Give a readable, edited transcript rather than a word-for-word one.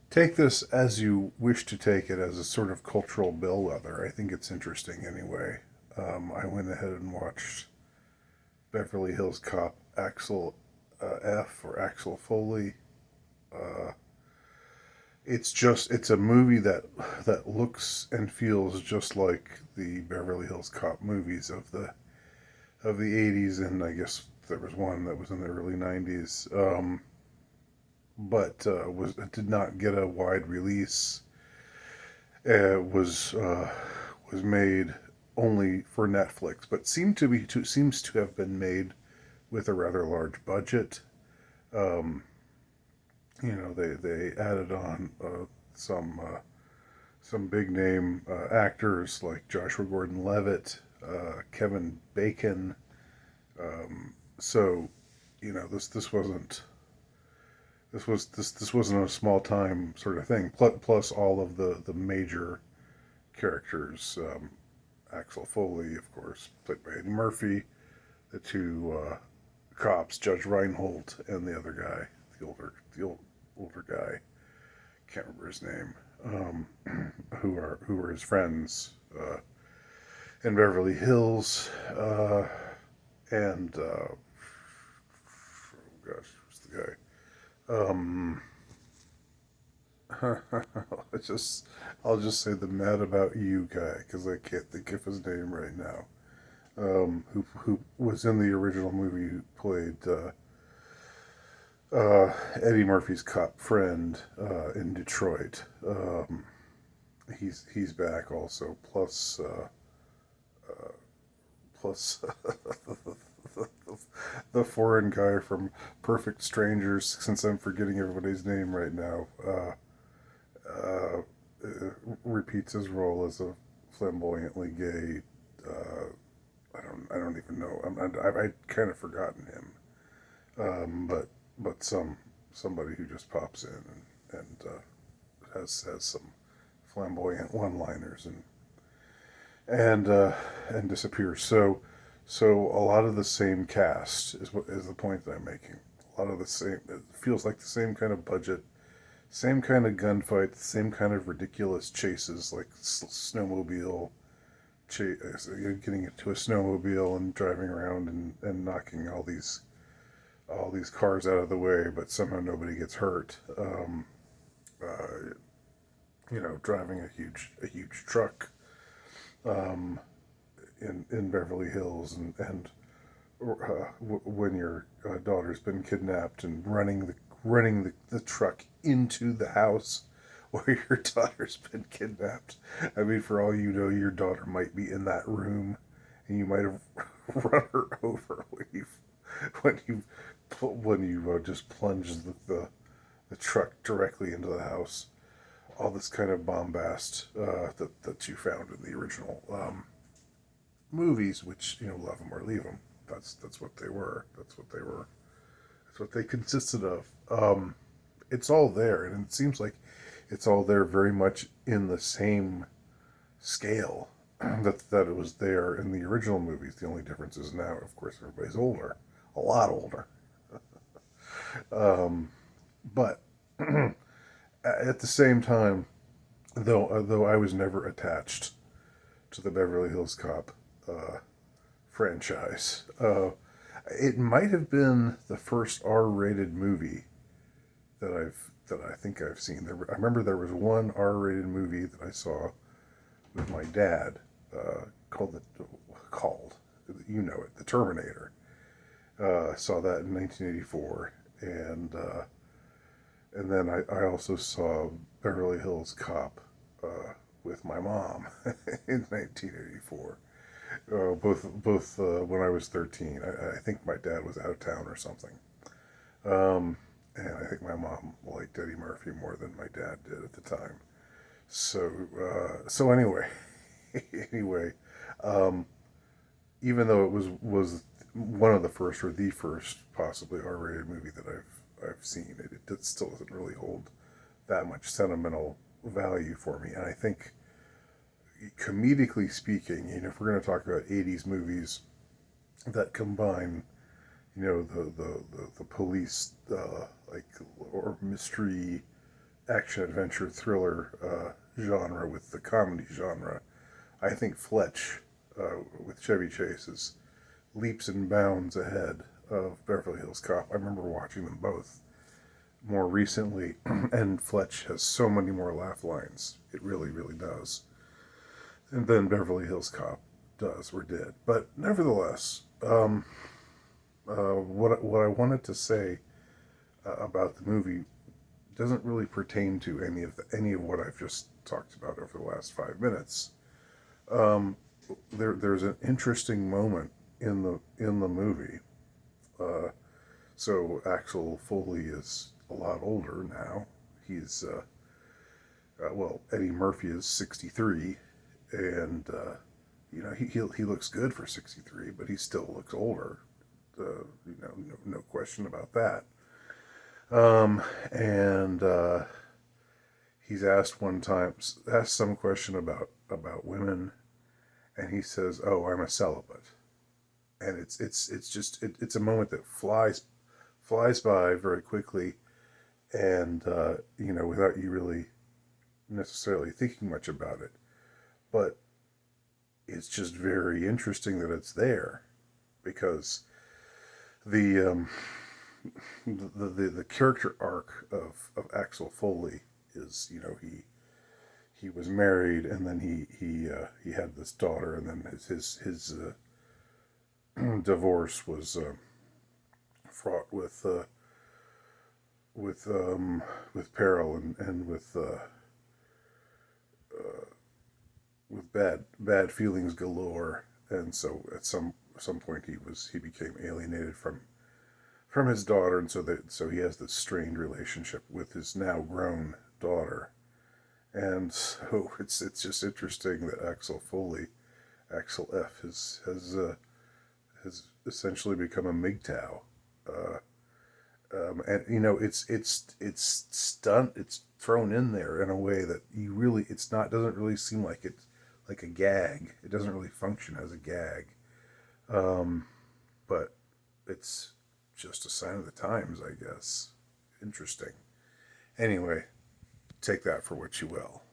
Take this as you wish to take it, as a sort of cultural bellwether. I think it's interesting anyway. I went ahead and watched Beverly Hills Cop Axel F or Axel Foley. Uh, it's a movie that looks and feels just like the Beverly Hills Cop movies of the 80s, and I guess there was one that was in the early 90s. But was did not get a wide release. Was made only for Netflix, but seems to have been made with a rather large budget. Um, they added on some big name actors like Joshua Gordon-Levitt, Kevin Bacon. So, this wasn't this wasn't a small time sort of thing. Plus all of the major characters. Axel Foley, of course, played by Eddie Murphy. The two cops, Judge Reinhold, and the other guy, older guy. Can't remember his name. Um, who are his friends in Beverly Hills, and oh gosh, who's the guy? Um, I'll just say the Mad About You guy because I can't think of his name right now. Who was in the original movie? Who played Eddie Murphy's cop friend in Detroit? He's back also. Plus the foreign guy from Perfect Strangers. Since I'm forgetting everybody's name right now. Uh, Repeats his role as a flamboyantly gay. I don't even know. I kind of forgotten him. But somebody who just pops in has some flamboyant one-liners and disappears. So a lot of the same cast is the point that I'm making. A lot of the same. It feels like the same kind of budget, same kind of gunfight, same kind of ridiculous chases, like snowmobile, getting into a snowmobile and driving around and knocking all these cars out of the way, but somehow nobody gets hurt. Uh, Driving a huge truck in Beverly Hills, when your daughter's been kidnapped and running the truck into the house where your daughter's been kidnapped. I mean, for all you know, your daughter might be in that room, and you might have run her over when you just plunged the truck directly into the house. All this kind of bombast that you found in the original movies, which love them or leave them. That's what they were. That's what they consisted of. It's all there, and it seems like it's all there very much in the same scale that it was there in the original movies. The only difference is now, of course, everybody's older, a lot older. Um, but at the same time, though I was never attached to the Beverly Hills Cop uh, franchise. It might have been the first R-rated movie that I think I've seen. I remember there was one R-rated movie that I saw with my dad called called The Terminator. I saw that in 1984, and then I also saw Beverly Hills Cop with my mom in 1984. Both when I was 13. I think my dad was out of town or something. And I think my mom liked Eddie Murphy more than my dad did at the time. So anyway, anyway, um, even though it was one of the first or the first possibly R-rated movie that I've seen, it still doesn't really hold that much sentimental value for me. And I think comedically speaking, if we're going to talk about 80s movies that combine, the police, like, or mystery action adventure thriller genre with the comedy genre. I think Fletch with Chevy Chase is leaps and bounds ahead of Beverly Hills Cop. I remember watching them both more recently, and Fletch has so many more laugh lines. It really, really does. And then Beverly Hills Cop does or did. But nevertheless, what I wanted to say about the movie doesn't really pertain to any of what I've just talked about over the last 5 minutes. Um, there's an interesting moment in the movie. Uh, Axel Foley is a lot older now. He's well, Eddie Murphy is 63, and he looks good for 63, but he still looks older. No question about that. And he's asked some question about women, and he says, "Oh, I'm a celibate," and it's a moment that flies by very quickly, and without you really necessarily thinking much about it, but it's just very interesting that it's there, because the the character arc of Axel Foley is, he was married, and then he had this daughter, and then his divorce was fraught with peril, and with bad feelings galore, and so at some point he became alienated from his daughter, and so he has this strained relationship with his now grown daughter. And so it's just interesting that Axel F has essentially become a MGTOW. And it's thrown in there in a way that doesn't really seem like it's like a gag. It doesn't really function as a gag, but it's just a sign of the times, I guess. Interesting. Anyway, take that for what you will.